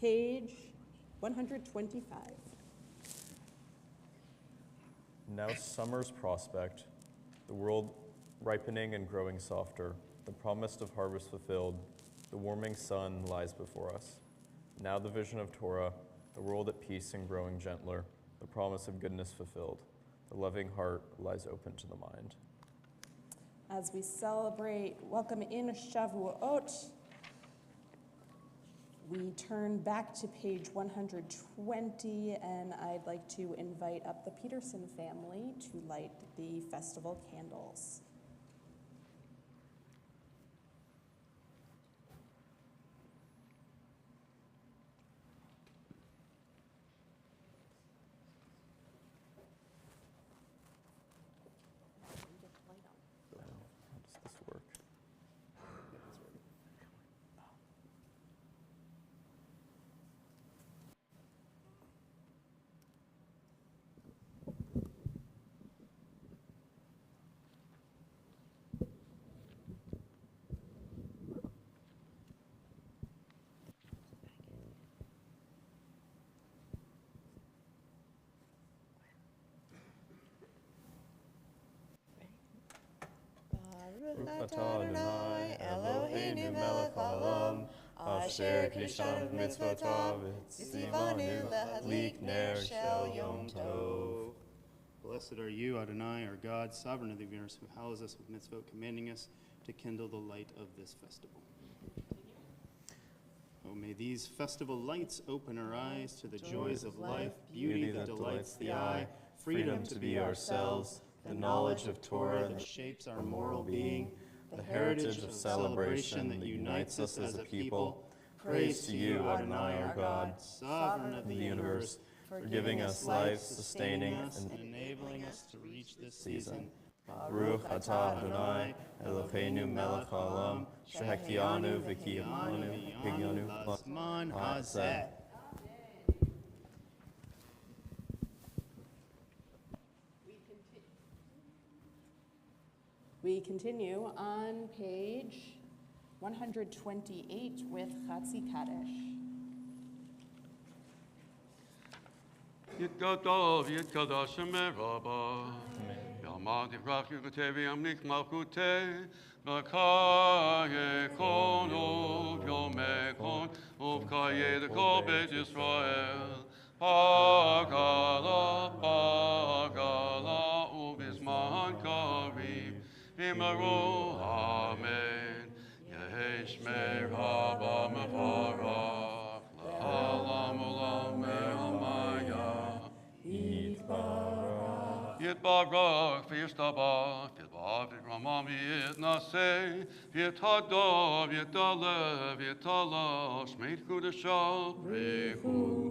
Page 125. Now summer's prospect, the world ripening and growing softer, the promise of harvest fulfilled, the warming sun lies before us. Now the vision of Torah, the world at peace and growing gentler, the promise of goodness fulfilled, the loving heart lies open to the mind. As we celebrate welcome in Shavuot, we turn back to page 120, and I'd like to invite up the Peterson family to light the festival candles. How does this work? Baruch atah Adonai Eloheinu melech haolam, asher kishanu mitzvotav v'tzivanu lahadlik ner shel yom tov. Blessed are you, Adonai, our God, sovereign of the universe, who hallows us with mitzvot, commanding us to kindle the light of this festival. Oh, may these festival lights open our eyes to the joys of life, beauty that delights the eye, freedom to be ourselves, the knowledge of Torah that shapes our moral being, the heritage of celebration that unites us as a people. Praise to you, Adonai, our God, sovereign of the universe, for giving us life, sustaining us, and enabling us to reach this season. Baruch atah Adonai Eloheinu melech haolam, shehekianu v'kiyamanu v'higyanu l'zman hazeh. We continue on page 128 with Chatzi Kaddish. Yitkadov, Yitkadash Merabah, Yamad Yivrach Yukatevi Amlik Malkute, Bakaye Kono, Yomekon, Uvkaye the Kobet Israel, Pagala, Pagala, Ubisman Karim, Imaru, Amen, Yesh Merabah Mevarach, La'alam Ulam Me'amaya, יתברך וישתבח, יתברך וגרמם ויתנשא, ויתהדר ויתעלה ויתעלה, שמי קודשו בריחו.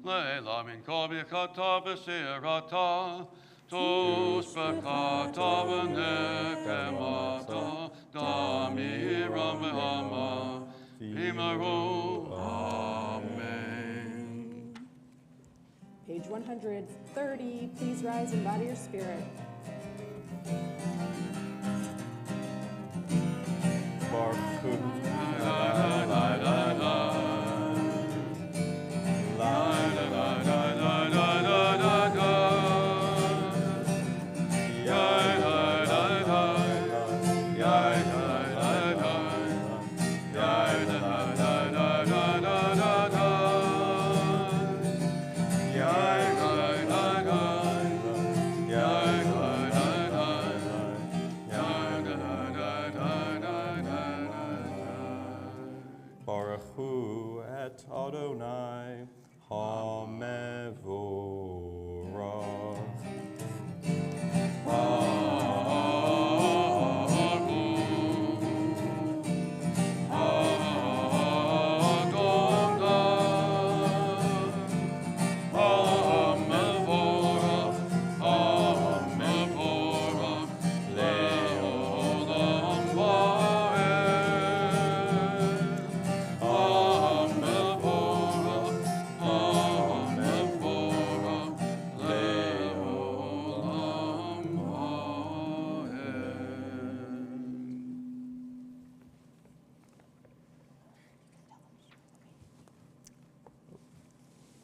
לילה מן כל ברכתה ושירתה, תוס ברכתה ונקמתה, דמירה והמה, אמרו אמן. Page 130, please rise and body your spirit. Baruch Hu. Baruch Hu et Adonai HaMevorach.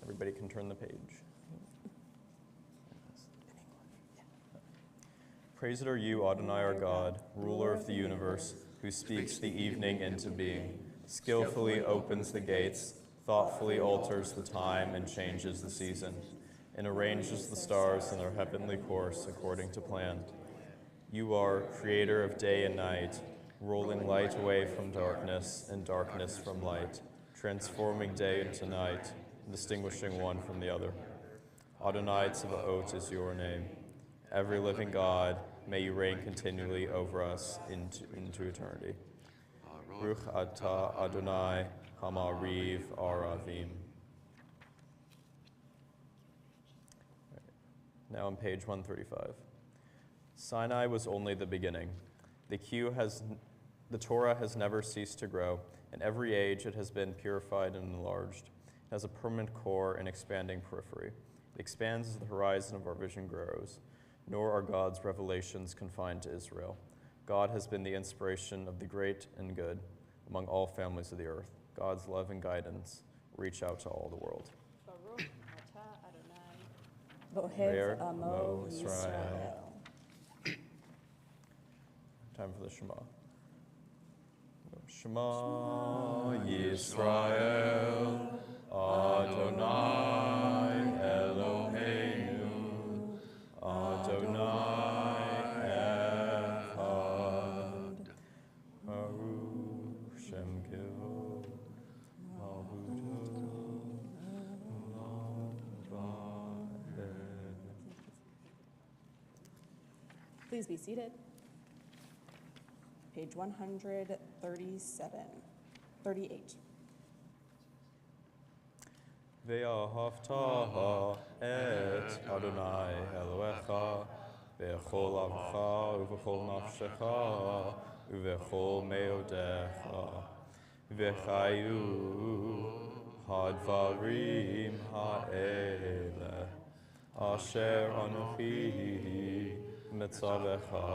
Everybody can turn the page. Praised are you, Adonai our God, ruler of the universe, who speaks the evening into being, skillfully opens the gates, thoughtfully alters the time and changes the season, and arranges the stars in their heavenly course according to plan. You are creator of day and night, rolling light away from darkness and darkness from light, transforming day into night, distinguishing one from the other. Adonai Tzavaot is your name. Every living God, may you reign continually over us into eternity. Baruch atah Adonai Hamariv Aravim. Now on page 135. Sinai was only the beginning. The Torah has never ceased to grow. In every age it has been purified and enlarged. It has a permanent core and expanding periphery. It expands as the horizon of our vision grows. Nor are God's revelations confined to Israel. God has been the inspiration of the great and good among all families of the earth. God's love and guidance reach out to all the world. Baruch atah Adonai, Bohev Amo Yisrael. Time for the Shema. Shema Yisrael, Adonai Eloheinu, Adonai Echad. Baruch Shem Kivod, Malchuto, Olam Va'ed. Please be seated. Page 138. Ve'ahavta et Adonai Elohecha ve'chol avcha uve'chol nafshecha uve'chol meodecha ve'chayu hadvarim ha'ele asher anochi mitzavecha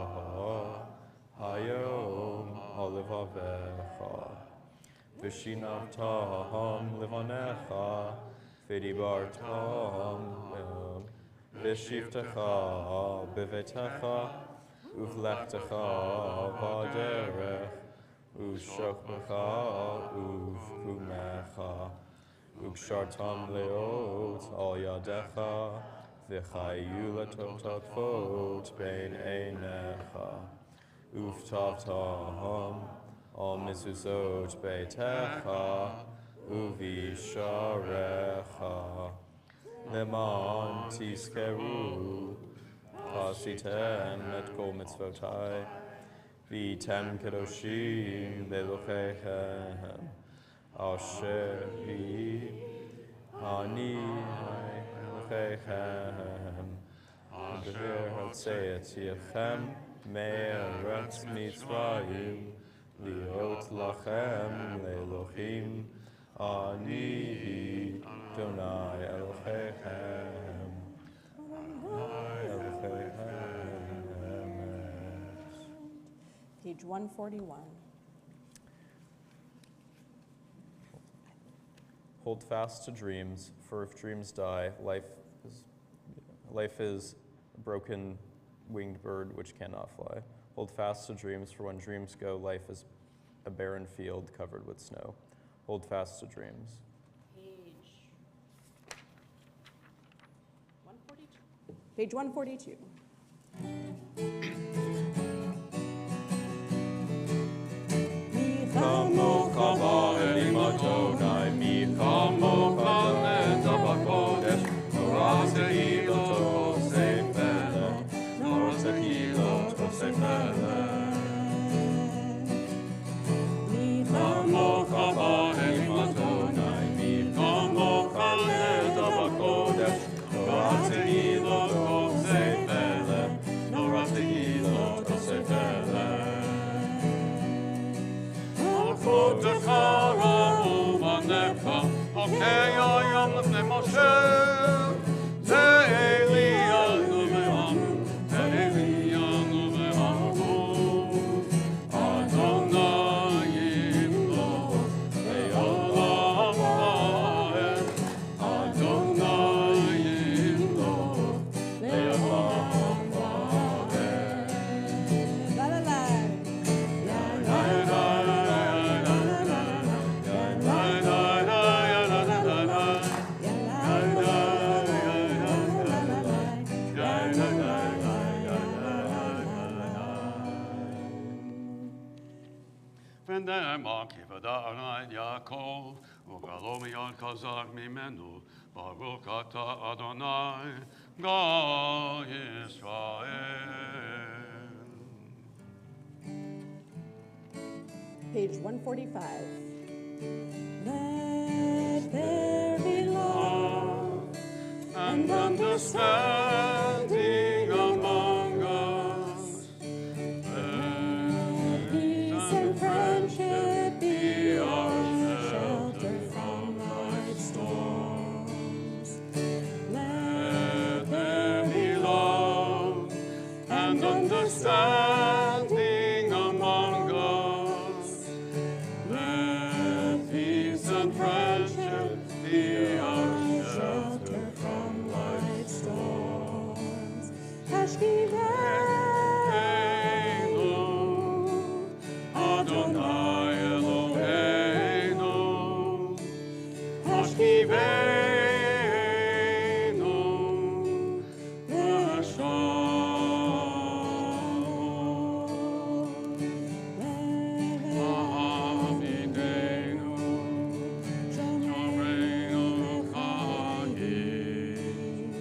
hayom alevavecha v'shinavtam levanecha v'dibartam v'shivtecha b'vetecha uvlechtecha b'derech u'shokmecha uv'kumecha u'kshartam leot al yadecha v'chayu letotatvot bein einecha uftavtam al mezuzot beitecha uvisharecha leman tiskeru ועשיתם את כל מצוותי, והייתם קדושים לאלוהיכם, אשר אני אלוהיכם, אשר הוצאתיכם מארץ מצרים, להיות לכם לאלוהים, אני אדוני אלוהיכם. Page 141. Hold fast to dreams, for if dreams die, life is a broken winged bird which cannot fly. Hold fast to dreams, for when dreams go, life is a barren field covered with snow. Hold fast to dreams. Page 142. Yaakov, ugalo miyad kazak mimenu, Baruch ata Adonai, God Israel. Page 145. Let there be love and understanding among us. Let peace and friendship be our shelter from life's storms. Let there be love and understanding among us. Let peace and friendship be our shelter from life's storms. Hashkivenu, Adonai Eloheinu. Hashkivenu, V'shalom. Avidenu, Shoreinu Chayim.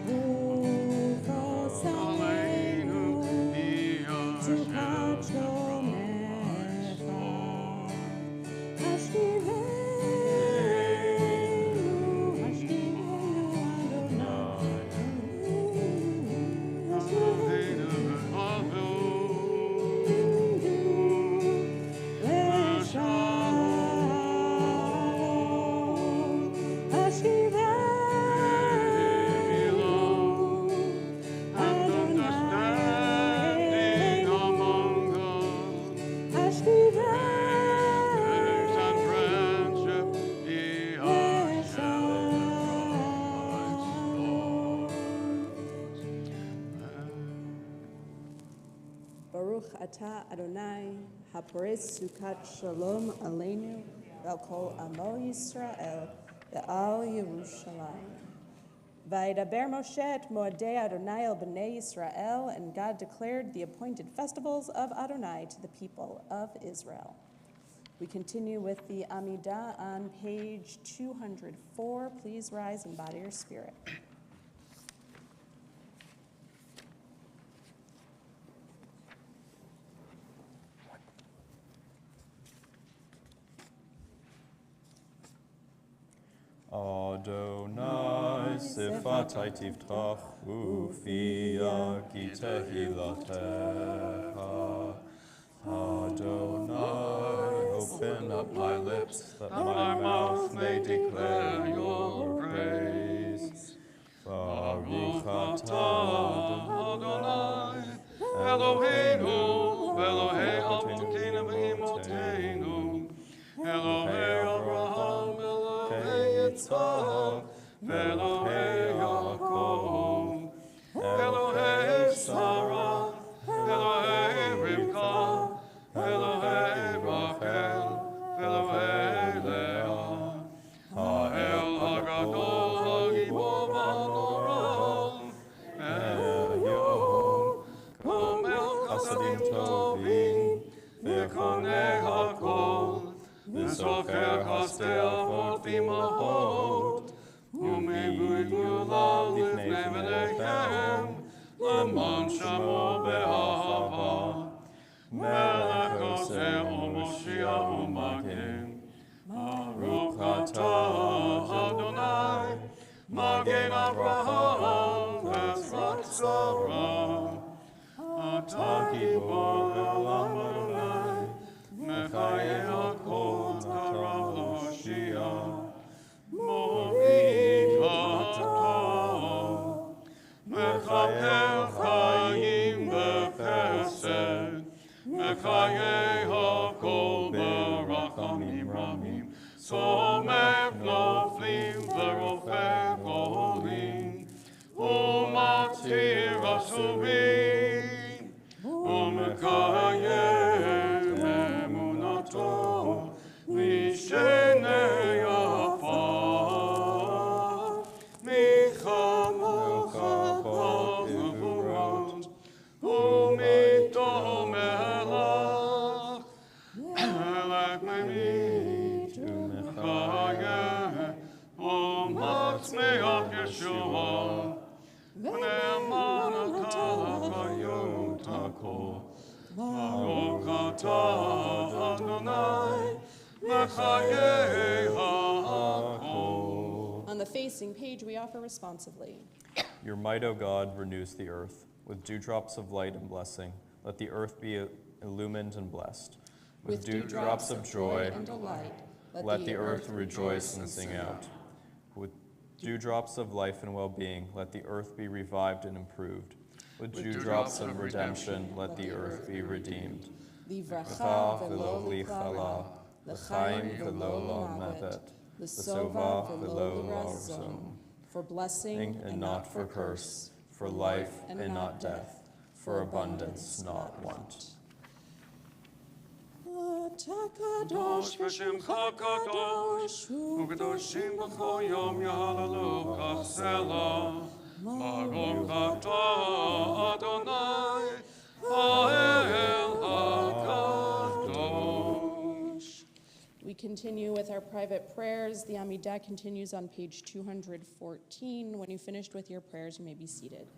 Uvos aleinu, to catch your metaphor. Hashkivenu, Baruch atah Adonai, haporis sukat shalom aleinu, ve'al kol amo Yisrael, ve'al Yerushalayim. Vaydaber Moshe et moadei Adonai el b'nei Yisrael, and God declared the appointed festivals of Adonai to the people of Israel. We continue with the Amidah on page 204. Please rise and body your spirit. Adonai sifatai tiftach ufia ki tehilatecha. Adonai, open up my lips, that my mouth may declare your praise. Baruch atah Adonai, Eloheinu, Elohei Avotenu v'Imotenu, Elohei Abraham, Elohei Yitzchak, Elohei Yaakov, Elohei Sarah, Elohei Rivka, Elohei Rachel, Elohei Leah, Ha'el Hagadol Hagibor Hanora, Chasadim tovim, v'konei hakol, v'socher chasdei avot v'imachot, u'mivui gula lifnei v'neichem, l'man shamo be'ahava, melech oseh u'moshiach u'magen, Baruch atah Adonai, magen Avraham, v'ezrat Sarah, Atah gibor v'olam Adonai, mechayeh hakol tara l'Hoshia, morid hatov, mechapel chayim b'chesed, mechayeh hakol b'rachamim ramim, somech noflim v'rofeh cholim, u'matir asubim, ומקיים אמונתו משני עפר, מחמוך כל גבורות ומתו מלך, מלך ממית ומחיה ומצמיח ישועה, ונאמן אתה לחיות הכל. Baruch atah Adonai, mechayeh hakol. On the facing page, we offer responsively. Your might, O God, renews the earth. With dewdrops of light and blessing, let the earth be illumined and blessed. With dewdrops of joy and delight, let the earth rejoice and sing out. With dewdrops of life and well-being, let the earth be revived and improved. With dewdrops of redemption, let the earth be redeemed. Livracha v'lo lichala, l'chaim v'lo l'mavet, l'sova v'lo l'razon, for blessing and not for curse, for life and not death, for abundance, not want. Kadosh v'shemcha kadosh, u'kadoshim b'chol yom yahalalucha selah. Baruch atah Adonai, ha'el hakadosh. We continue with our private prayers. The Amidah continues on page 214. When you finished with your prayers, you may be seated.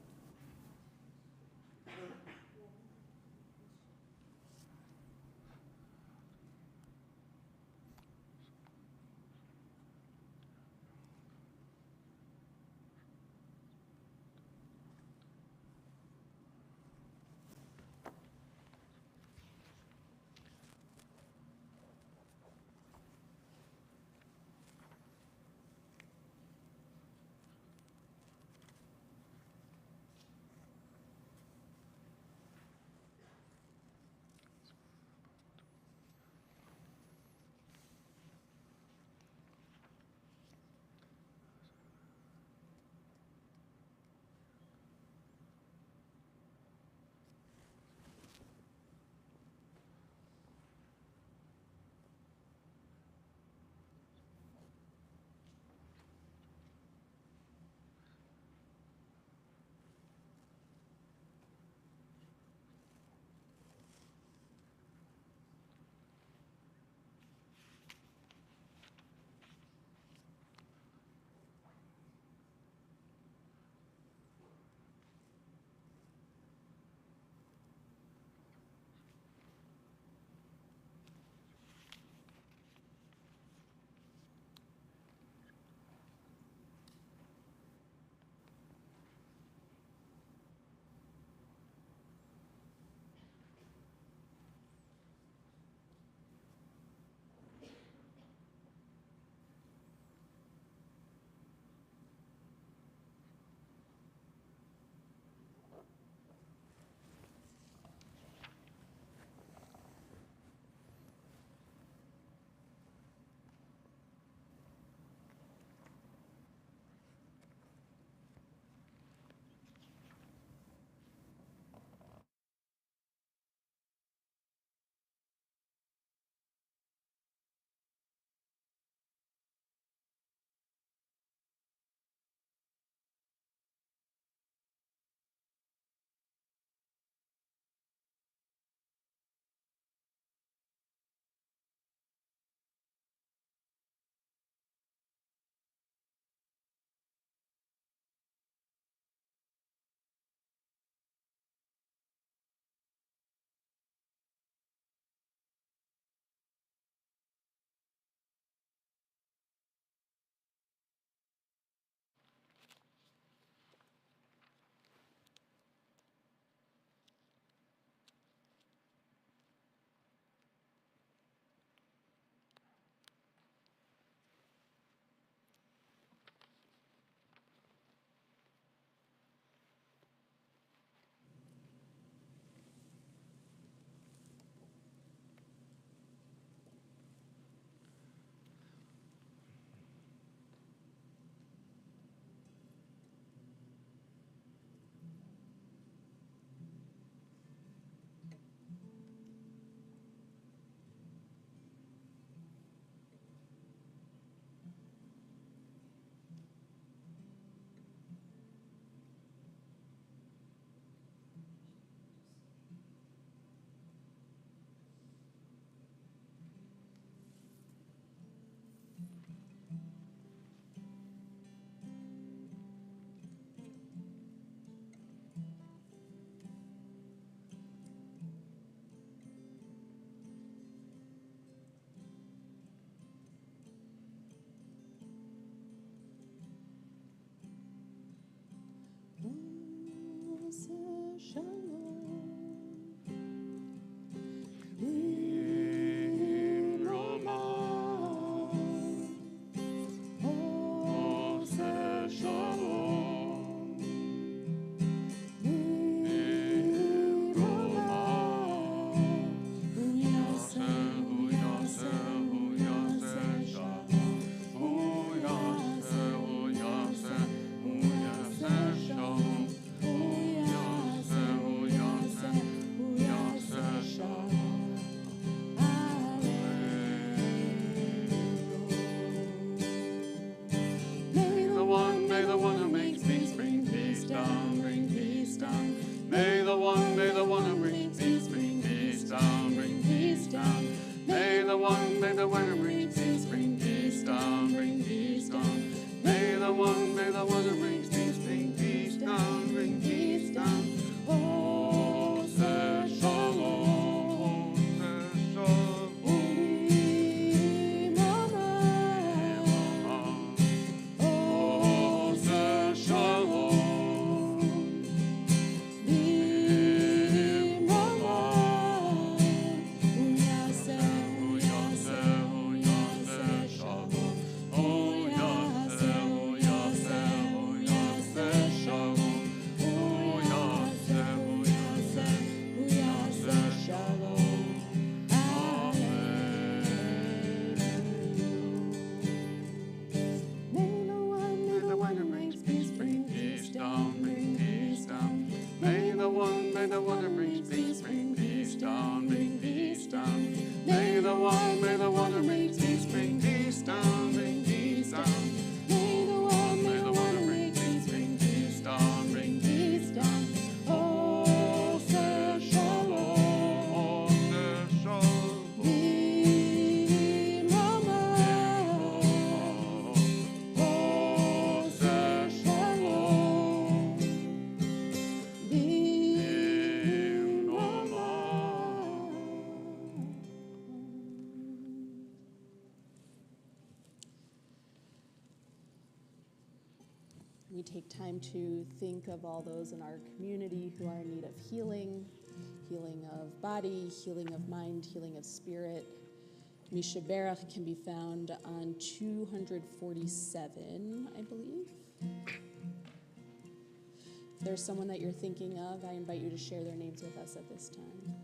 the one who brings peace, bring peace down, bring peace down. May the one who brings peace, bring peace down, bring peace down. Oh, say shalom, say shalom. Oh, say shalom. We take time to think of all those in our community who are in need of healing, healing of body, healing of mind, healing of spirit. Misha Berach can be found on 247, I believe. If there's someone that you're thinking of, I invite you to share their names with us at this time.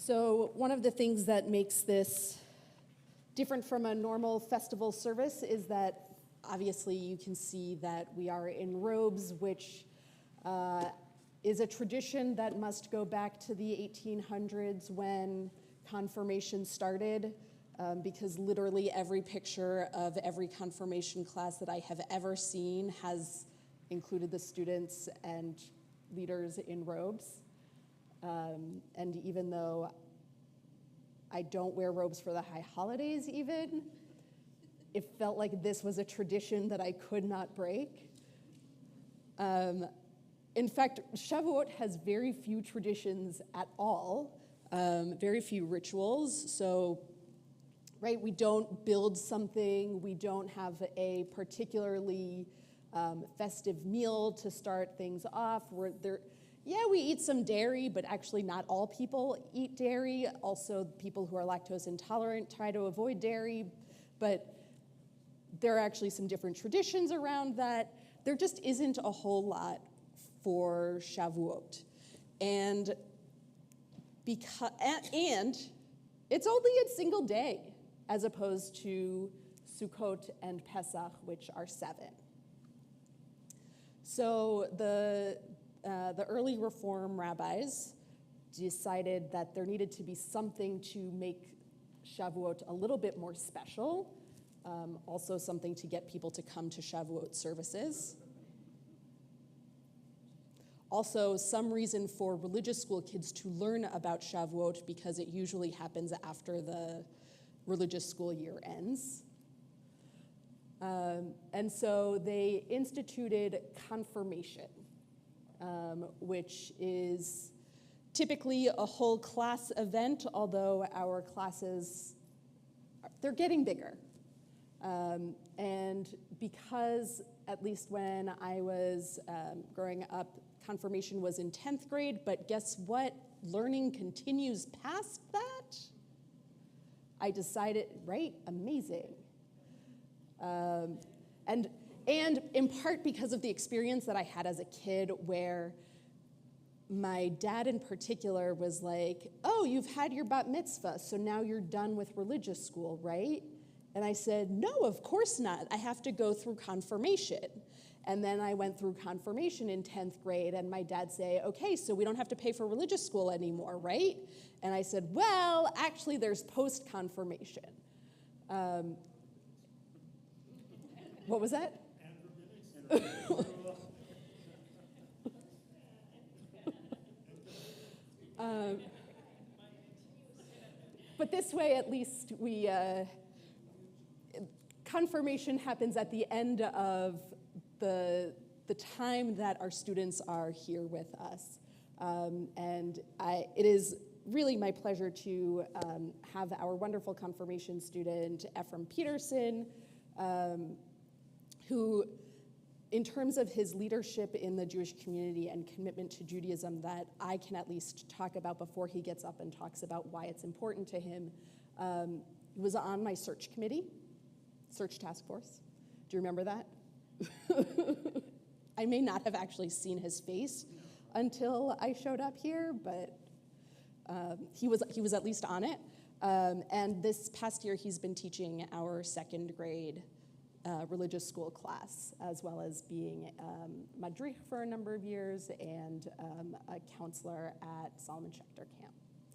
So one of the things that makes this different from a normal festival service is that obviously you can see that we are in robes, which is a tradition that must go back to the 1800s when confirmation started, because literally every picture of every confirmation class that I have ever seen has included the students and leaders in robes. And even though I don't wear robes for the high holidays even, it felt like this was a tradition that I could not break. In fact, Shavuot has very few traditions at all, very few rituals. So, right, we don't build something, we don't have a particularly festive meal to start things off. We eat some dairy, but actually not all people eat dairy. Also, people who are lactose intolerant try to avoid dairy, but there are actually some different traditions around that. There just isn't a whole lot for Shavuot. And it's only a single day, as opposed to Sukkot and Pesach, which are 7. So the early Reform rabbis decided that there needed to be something to make Shavuot a little bit more special, also something to get people to come to Shavuot services. Also, some reason for religious school kids to learn about Shavuot, because it usually happens after the religious school year ends. And so they instituted confirmation, which is typically a whole class event, although our classes, they're getting bigger. And because, at least when I was growing up, confirmation was in 10th grade, but guess what? Learning continues past that. I decided, right, amazing. And in part because of the experience that I had as a kid, where my dad in particular was like, oh, you've had your bat mitzvah, so now you're done with religious school, right? And I said, no, of course not. I have to go through confirmation. And then I went through confirmation in 10th grade, and my dad said, okay, so we don't have to pay for religious school anymore, right? And I said, well, actually, there's post-confirmation. What was that? But this way, at least, confirmation happens at the end of the time that our students are here with us. And it is really my pleasure to have our wonderful confirmation student, Ephraim Peterson, who, in terms of his leadership in the Jewish community and commitment to Judaism that I can at least talk about before he gets up and talks about why it's important to him, he was on my search committee, search task force. Do you remember that? I may not have actually seen his face until I showed up here, but he was at least on it. And this past year, he's been teaching our 2nd grade religious school class, as well as being madrich for a number of years and a counselor at Solomon Schechter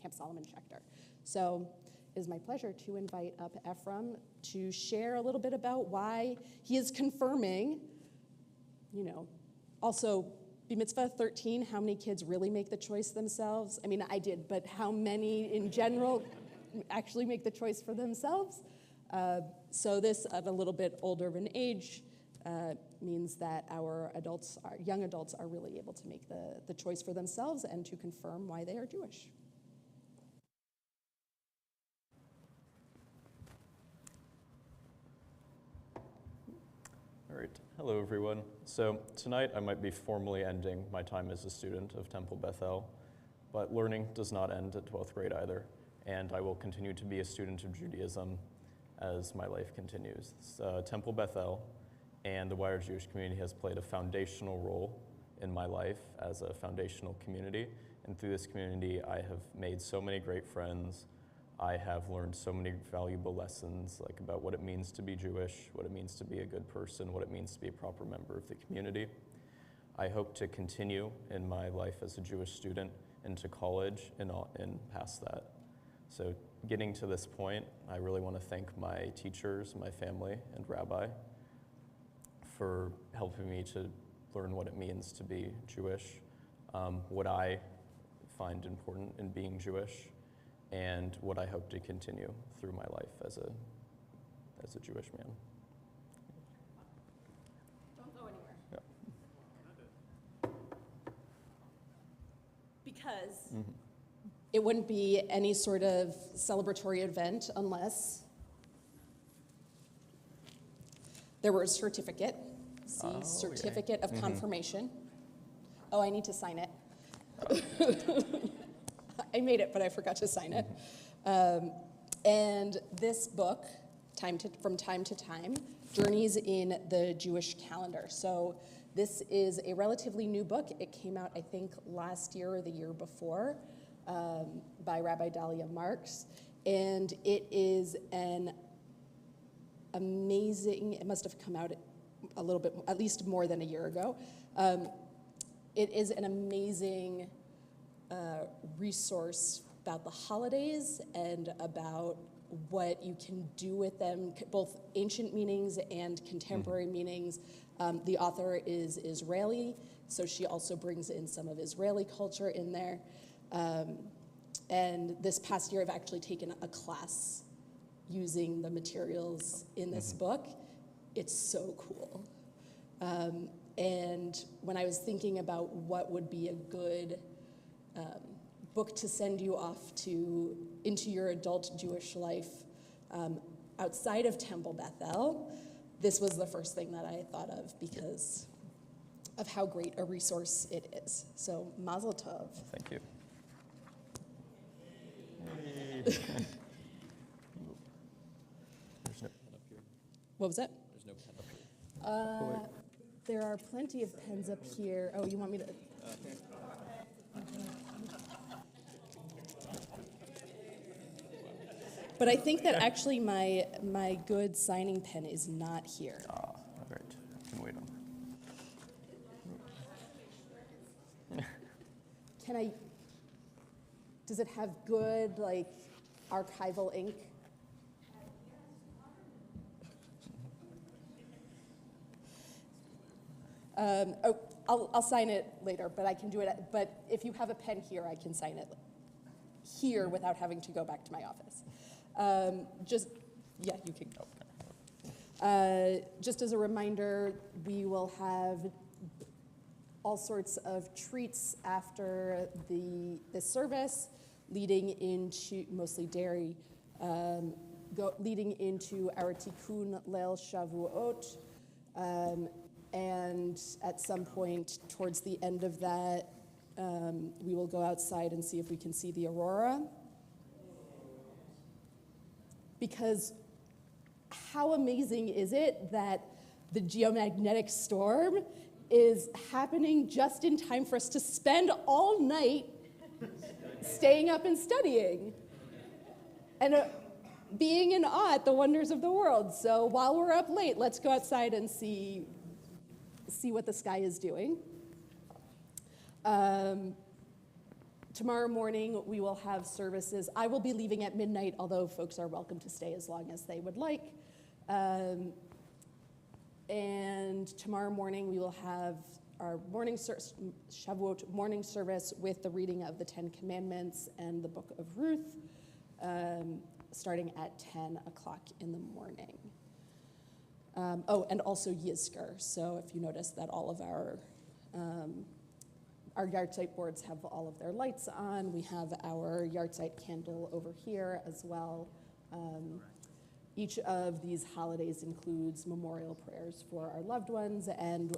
Camp Solomon Schechter. So it is my pleasure to invite up Ephraim to share a little bit about why he is confirming, also, B'mitzvah 13, how many kids really make the choice themselves? I mean, I did, but how many in general actually make the choice for themselves? So this, at a little bit older of an age, means that our young adults are really able to make the choice for themselves and to confirm why they are Jewish. All right, hello everyone. So tonight I might be formally ending my time as a student of Temple Bethel, but learning does not end at 12th grade either, and I will continue to be a student of Judaism as my life continues. Temple Bethel and the wider Jewish community has played a foundational role in my life as a foundational community, And through this community, I have made so many great friends. I have learned so many valuable lessons, like about what it means to be Jewish, what it means to be a good person, what it means to be a proper member of the community. I hope to continue in my life as a Jewish student into college and past that. So getting to this point, I really want to thank my teachers, my family, and Rabbi for helping me to learn what it means to be Jewish, what I find important in being Jewish, and what I hope to continue through my life as a Jewish man. Don't go anywhere. Yeah. Because it wouldn't be any sort of celebratory event unless there were a certificate. See, certificate of confirmation. Oh, I need to sign it. I made it, but I forgot to sign it. And this book, from time to time, journeys in the Jewish calendar. So this is a relatively new book. It came out, I think, last year or the year before by Rabbi Dahlia Marks. And it is an amazing, it must have come out a little bit, at least more than a year ago. It is an amazing resource about the holidays and about what you can do with them, both ancient meanings and contemporary meanings. The author is Israeli, so she also brings in some of Israeli culture in there. And this past year, I've actually taken a class using the materials in this book. It's so cool. And when I was thinking about what would be a good book to send you off to into your adult Jewish life outside of Temple Bethel, this was the first thing that I thought of because of how great a resource it is. So Mazel Tov. Thank you. There's no pen up here. What was that? There's no pen up here. There are plenty of pens up here. Oh, you want me to? But I think that actually my good signing pen is not here. All right. I can wait on. Can I? Does it have good archival ink? I'll sign it later, but I can do it. But if you have a pen here, I can sign it here without having to go back to my office. You can go. Just as a reminder, we will have all sorts of treats after the service, leading into mostly dairy, leading into our Tikkun Leil Shavuot. And at some point towards the end of that, we will go outside and see if we can see the aurora. Because how amazing is it that the geomagnetic storm is happening just in time for us to spend all night staying up and studying and being in awe at the wonders of the world. So while we're up late, let's go outside and see what the sky is doing. Tomorrow morning, we will have services. I will be leaving at midnight, although folks are welcome to stay as long as they would like. And tomorrow morning, we will have our Shavuot morning service with the reading of the 10 Commandments and the Book of Ruth, starting at 10 o'clock in the morning. And also Yizkor. So if you notice that all of our yahrzeit boards have all of their lights on. We have our yahrzeit candle over here as well. Each of these holidays includes memorial prayers for our loved ones, and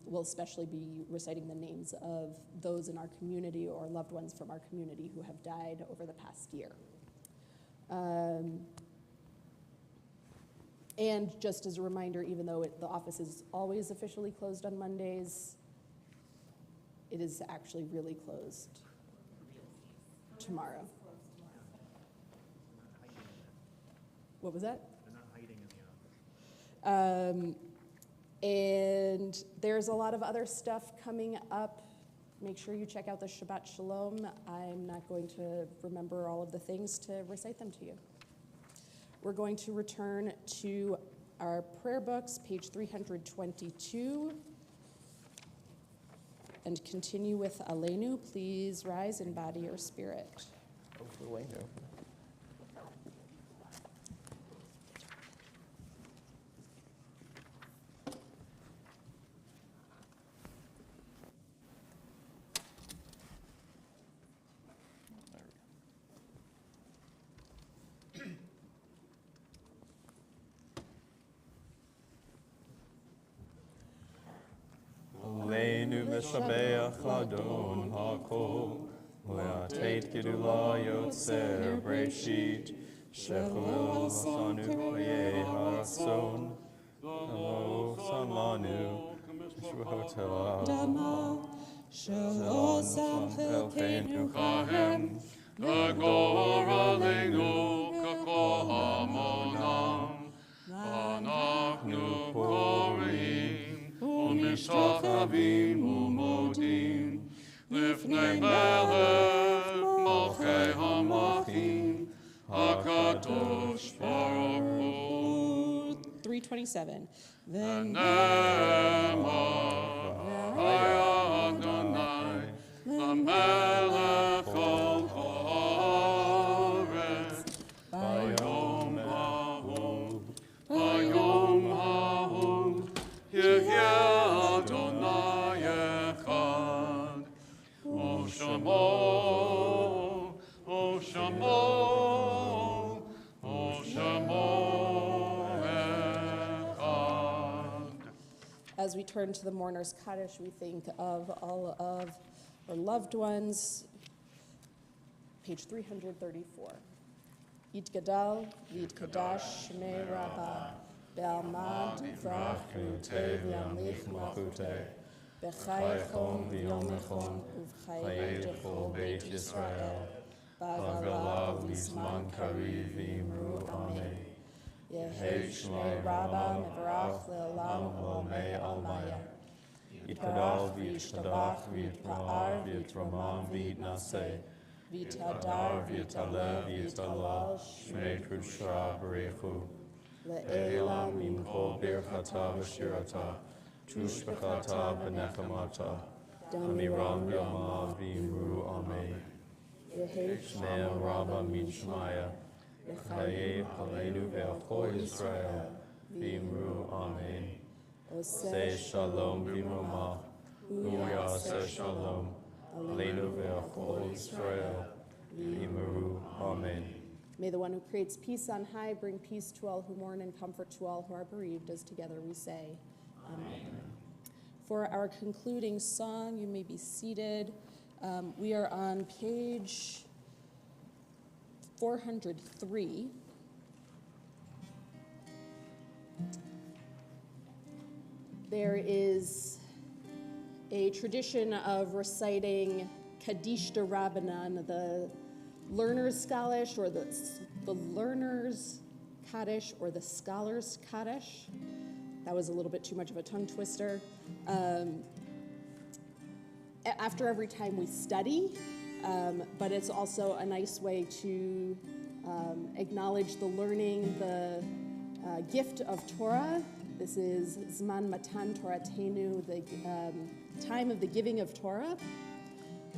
we'll especially be reciting the names of those in our community or loved ones from our community who have died over the past year. And just as a reminder, even though the office is always officially closed on Mondays, it is actually really closed tomorrow. What was that? They're not hiding in the office. And there's a lot of other stuff coming up. Make sure you check out the Shabbat Shalom. I'm not going to remember all of the things to recite them to you. We're going to return to our prayer books, page 322, and continue with Aleinu. Please rise in body or spirit. Oh, for Aleinu. Aleinu mishabeach ladon hakol, le'atet gedula yotzer breshit, shechol sanu ye harason, amo samanu, shvotel Damo, Shalom Elkeinu Kahem, Nagor Aleinu Kakohamonam, Anachnu Korim, Umishachavim Umodim, Lifnei Melech, Malchei HaMlachim, HaKadosh Baruch Hu. 327. V'nema Adonai, Lamelech al haaretz, Bayom ha'hu, Yehyeh Adonai echad, O Shamo, O Shamo, O Shamo echad. As we turn to the mourner's Kaddish, we think of all of our loved ones. Page 334. Yitgadal, Yitgadash, Shmei Rabbah, Be'almad, Vrach, Tev, Yamlich, Malchuteh, B'chai Chom, V'yom Echom, Uv'chai Dechol Beit Yisrael, Ba'galav, Lizman Kariv, V'imru Ameh. Yehi Shmei Rabbah, Mevarach, Le'olam, Olmei Almaya. Yitgadal v'yishtabach v'yitpa'ar v'yitramam v'yitnaseh V'yitadar, v'yitaleh v'yitalal Shmei Kudsha Barechu Le'elam, Mimcho birchata v'shirata Tushbechata v'nechamata Amiram v'yama v'imru Amen Yehi Shmei Rabbah min Shmaya Chaye Aleinu ve'achol Yisrael v'imru Amen Say shalom b'mromah, u'yaseh shalom, aleinu ve'achol Yisrael, v'imru, amen. May the one who creates peace on high bring peace to all who mourn and comfort to all who are bereaved, as together we say, amen. For our concluding song, you may be seated. We are on page 403. There is a tradition of reciting Kaddish de Rabbanan, the learner's Kaddish, or the learner's Kaddish, or the scholar's Kaddish. That was a little bit too much of a tongue twister. After every time we study, but it's also a nice way to acknowledge the learning, the gift of Torah. This is Zman Matan Toratenu, the time of the giving of Torah,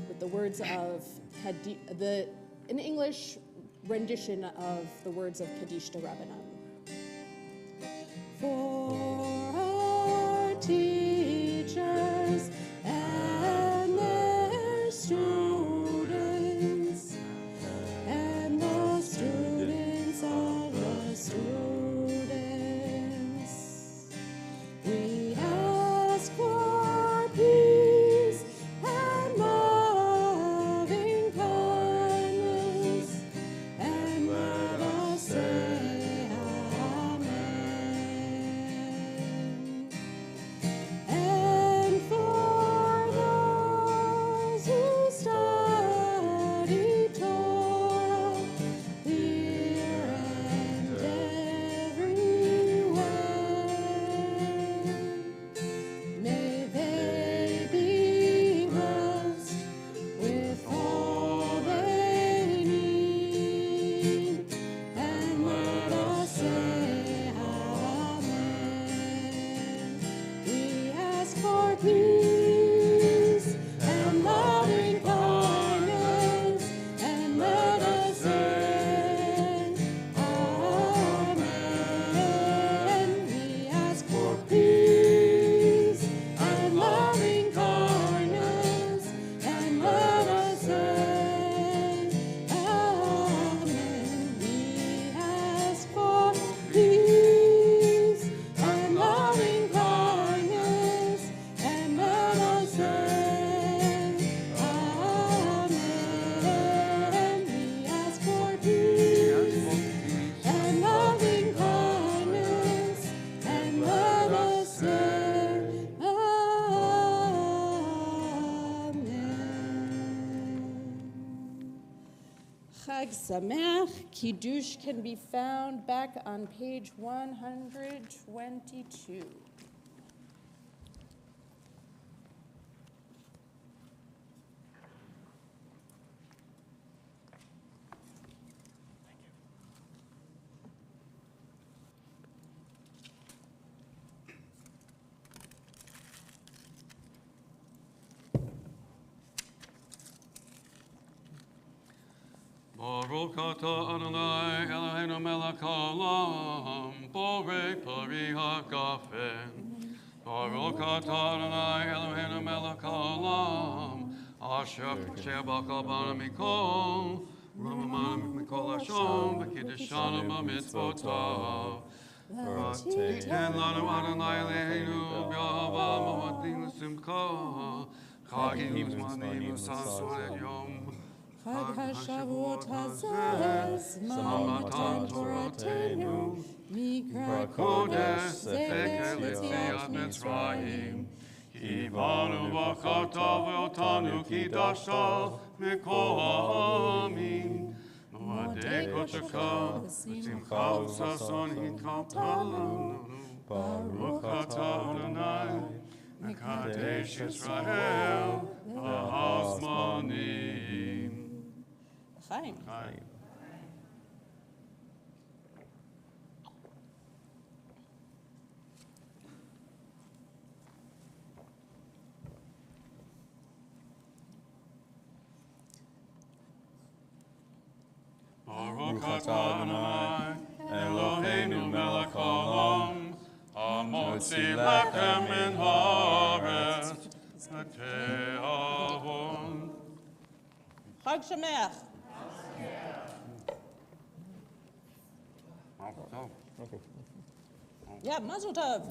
with the words of an English rendition of the words of Kaddish de Rabbanan. For our teachers and their students, and the students of the students, we ask for peace and loving kindness, and let us say Chag Sameach. Kiddush can be found back on page 122. Baruch atah Adonai Eloheinu melech haolam, borei pari hagafen. Baruch atah Adonai Eloheinu melech haolam, asher b'chal bana mikol, ramamana mikol hashom, v'kiddeshanu b'mitzvotav. V'titen lanu Adonai Eloheinu b'ahava moadim l'simcha, chagim uzmanim u'sason yom. Chag HaShavuot hazeh, Zman Matan Toratenu, Mikra Kodesh Zecher L'Tziat Mitzrayim. Kivanu v'chata v'otanu kidashta mikol ha'amim. Moadei koteka v'simcha u'sason hinkapalanu. Baruch atah Adonai mekadesh Yisrael v'hazmanim. Chaim. Baruch atah Adonai Eloheinu melech haolam, hamotzi lechem min haaretz v'te'avon. Chag Sameach. Yeah, Mazel Tov.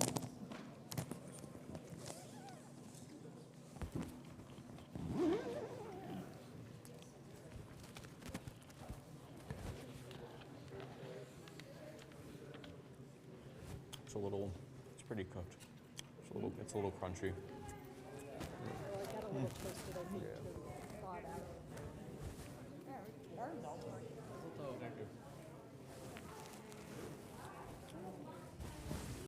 It's pretty cooked. It's a little crunchy. Thank you.